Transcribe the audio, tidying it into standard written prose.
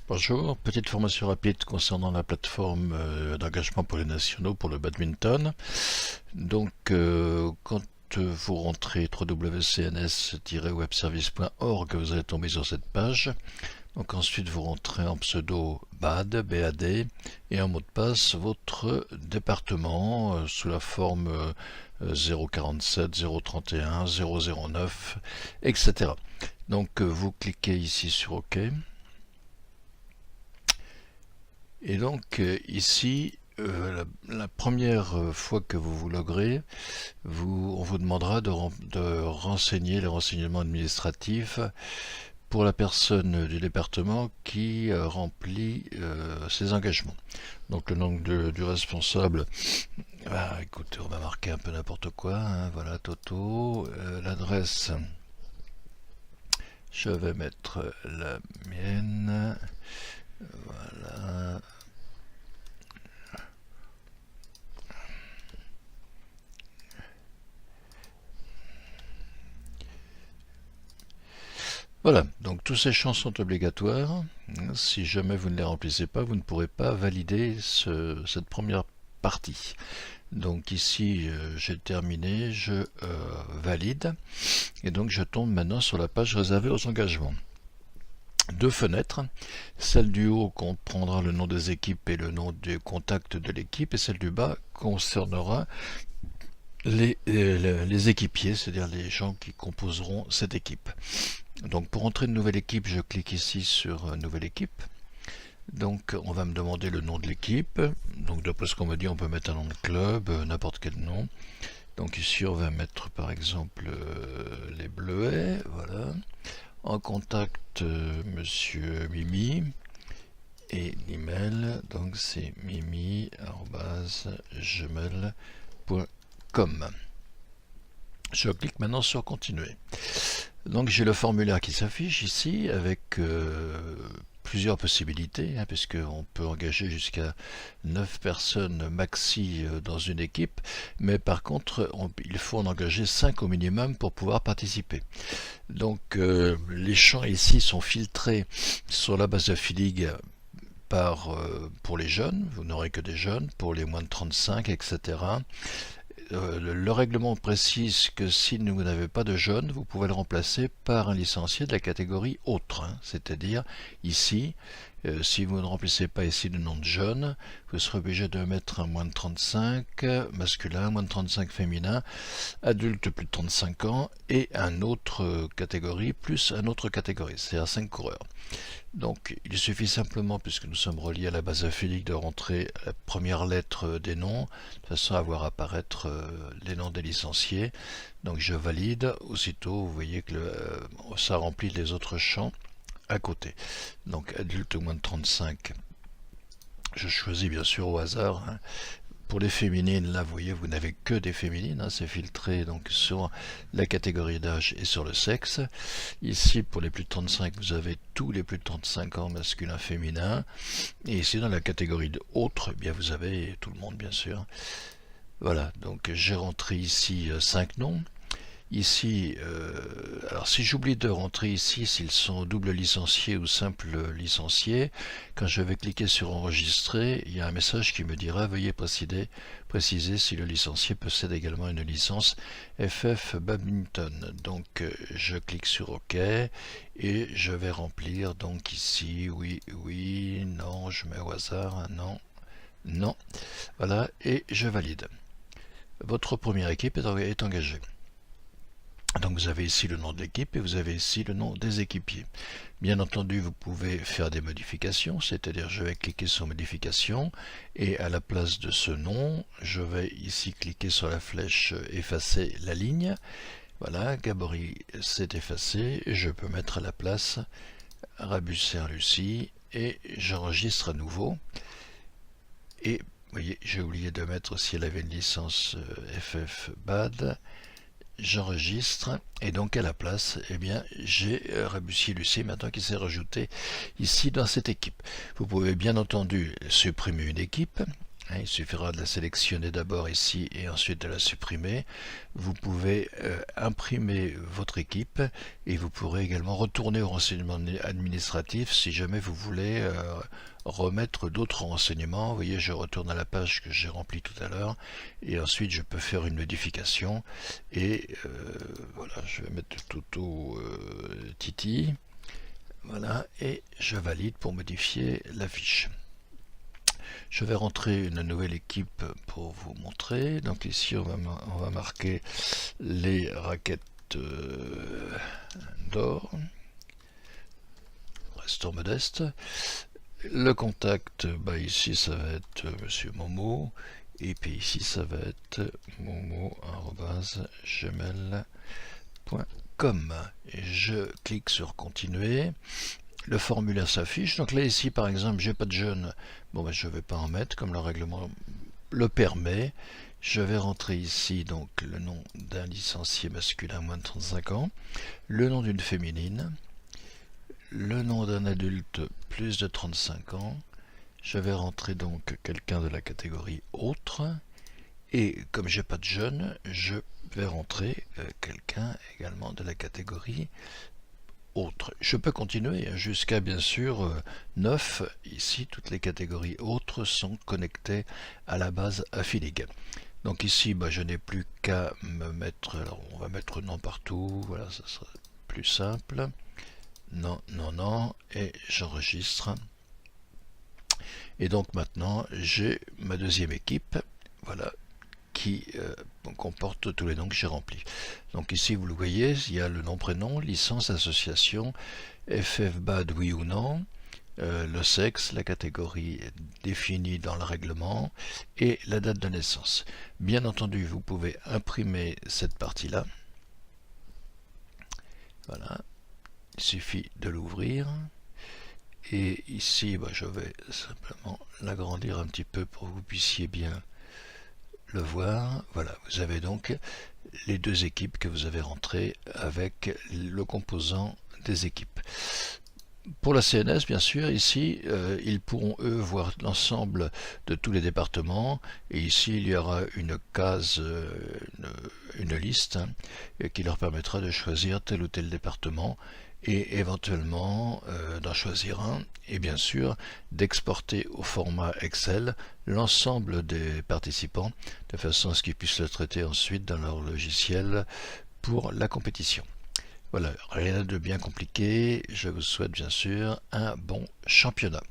Bonjour, petite formation rapide concernant la plateforme d'engagement pour les nationaux pour le badminton. Donc, quand vous rentrez www.cns-webservice.org, vous allez tomber sur cette page. Donc ensuite, vous rentrez en pseudo BAD, et en mot de passe votre département sous la forme 047, 031, 009, etc. Donc, vous cliquez ici sur OK. Et donc ici, la première fois que vous vous loguerez, on vous demandera de renseigner les renseignements administratifs pour la personne du département qui remplit ses engagements. Donc le nom du responsable, écoutez, on va marquer un peu n'importe quoi, hein, voilà, Toto, l'adresse, je vais mettre la mienne, voilà. Voilà, donc tous ces champs sont obligatoires. Si jamais vous ne les remplissez pas, vous ne pourrez pas valider cette première partie. Donc ici, j'ai terminé, je valide, et donc je tombe maintenant sur la page réservée aux engagements. Deux fenêtres, celle du haut comprendra le nom des équipes et le nom du contact de l'équipe, et celle du bas concernera les équipiers, c'est-à-dire les gens qui composeront cette équipe. Donc pour entrer une nouvelle équipe, je clique ici sur nouvelle équipe. Donc on va me demander le nom de l'équipe. Donc d'après ce qu'on me dit, on peut mettre un nom de club, n'importe quel nom. Donc ici on va mettre par exemple les Bleuets, voilà. En contact Monsieur Mimi. Et l'email, donc c'est mimi@gmail.com. Je clique maintenant sur continuer. Donc j'ai le formulaire qui s'affiche ici avec plusieurs possibilités, hein, puisqu'on peut engager jusqu'à 9 personnes maxi dans une équipe, mais par contre il faut en engager 5 au minimum pour pouvoir participer. Donc les champs ici sont filtrés sur la base de Filig pour les jeunes, vous n'aurez que des jeunes, pour les moins de 35, etc. Le règlement précise que si vous n'avez pas de jeune, vous pouvez le remplacer par un licencié de la catégorie autre, hein. C'est-à-dire ici, si vous ne remplissez pas ici le nom de jeune, vous serez obligé de mettre un moins de 35 masculin, moins de 35 féminin, adulte plus de 35 ans et un autre catégorie plus un autre catégorie, c'est-à-dire 5 coureurs. Donc il suffit simplement, puisque nous sommes reliés à la base affilique, de rentrer la première lettre des noms, de façon à voir apparaître les noms des licenciés. Donc je valide, aussitôt vous voyez que ça remplit les autres champs à côté. Donc adulte moins de 35, je choisis bien sûr au hasard, hein. Pour les féminines, là vous voyez, vous n'avez que des féminines, hein, c'est filtré donc sur la catégorie d'âge et sur le sexe. Ici pour les plus de 35, vous avez tous les plus de 35 ans masculin, féminin. Et ici dans la catégorie de autres, eh bien vous avez tout le monde bien sûr. Voilà, donc j'ai rentré ici 5 noms. Ici, alors si j'oublie de rentrer ici s'ils sont double licenciés ou simple licenciés, quand je vais cliquer sur enregistrer, il y a un message qui me dira veuillez préciser si le licencié possède également une licence FF Badminton. Donc je clique sur OK et je vais remplir donc ici oui, non, je mets au hasard, non, non, voilà, et je valide. Votre première équipe est engagée. Donc vous avez ici le nom de l'équipe et vous avez ici le nom des équipiers. Bien entendu, vous pouvez faire des modifications, c'est-à-dire je vais cliquer sur modification et à la place de ce nom, je vais ici cliquer sur la flèche effacer la ligne. Voilà, Gabory s'est effacé et je peux mettre à la place Rabusser Lucie et j'enregistre à nouveau. Et vous voyez, j'ai oublié de mettre si elle avait une licence FF BAD. J'enregistre et donc à la place, eh bien, j'ai Rabussier Lucie maintenant qui s'est rajouté ici dans cette équipe. Vous pouvez bien entendu supprimer une équipe Il suffira de la sélectionner d'abord ici et ensuite de la supprimer. Vous pouvez imprimer votre équipe et vous pourrez également retourner au renseignement administratif si jamais vous voulez remettre d'autres renseignements. Vous voyez, je retourne à la page que j'ai remplie tout à l'heure et ensuite je peux faire une modification et voilà, je vais mettre Toto Titi. Voilà, et je valide pour modifier la fiche. Je vais rentrer une nouvelle équipe pour vous montrer. Donc ici, on va marquer les raquettes d'or. Restons modestes. Le contact, bah ici, ça va être Monsieur Momo. Et puis ici, ça va être momo@gmail.com. Et je clique sur continuer. Le formulaire s'affiche. Donc là, ici, par exemple, j'ai pas de jeune. Bon, ben, je ne vais pas en mettre, comme le règlement le permet. Je vais rentrer ici, donc, le nom d'un licencié masculin moins de 35 ans, le nom d'une féminine, le nom d'un adulte plus de 35 ans. Je vais rentrer donc quelqu'un de la catégorie autre. Et comme j'ai pas de jeune, je vais rentrer quelqu'un également de la catégorie autres. Je peux continuer jusqu'à bien sûr 9. Ici, toutes les catégories autres sont connectées à la base Affilig. Donc ici, bah, je n'ai plus qu'à me mettre, alors on va mettre non partout, voilà, ça sera plus simple. Non, non, non, et j'enregistre. Et donc maintenant, j'ai ma deuxième équipe, voilà, qui comporte tous les noms que j'ai remplis. Donc ici, vous le voyez, il y a le nom, prénom, licence, association, FFBAD oui ou non, le sexe, la catégorie définie dans le règlement et la date de naissance. Bien entendu, vous pouvez imprimer cette partie-là. Voilà, il suffit de l'ouvrir. Et ici, bah, je vais simplement l'agrandir un petit peu pour que vous puissiez bien le voir. Voilà, vous avez donc les deux équipes que vous avez rentrées avec le composant des équipes. Pour la CNS, bien sûr, ici, ils pourront, eux, voir l'ensemble de tous les départements. Et ici, il y aura une case, une liste, hein, qui leur permettra de choisir tel ou tel département et éventuellement d'en choisir un. Et bien sûr, d'exporter au format Excel l'ensemble des participants, de façon à ce qu'ils puissent le traiter ensuite dans leur logiciel pour la compétition. Voilà, rien de bien compliqué. Je vous souhaite bien sûr un bon championnat.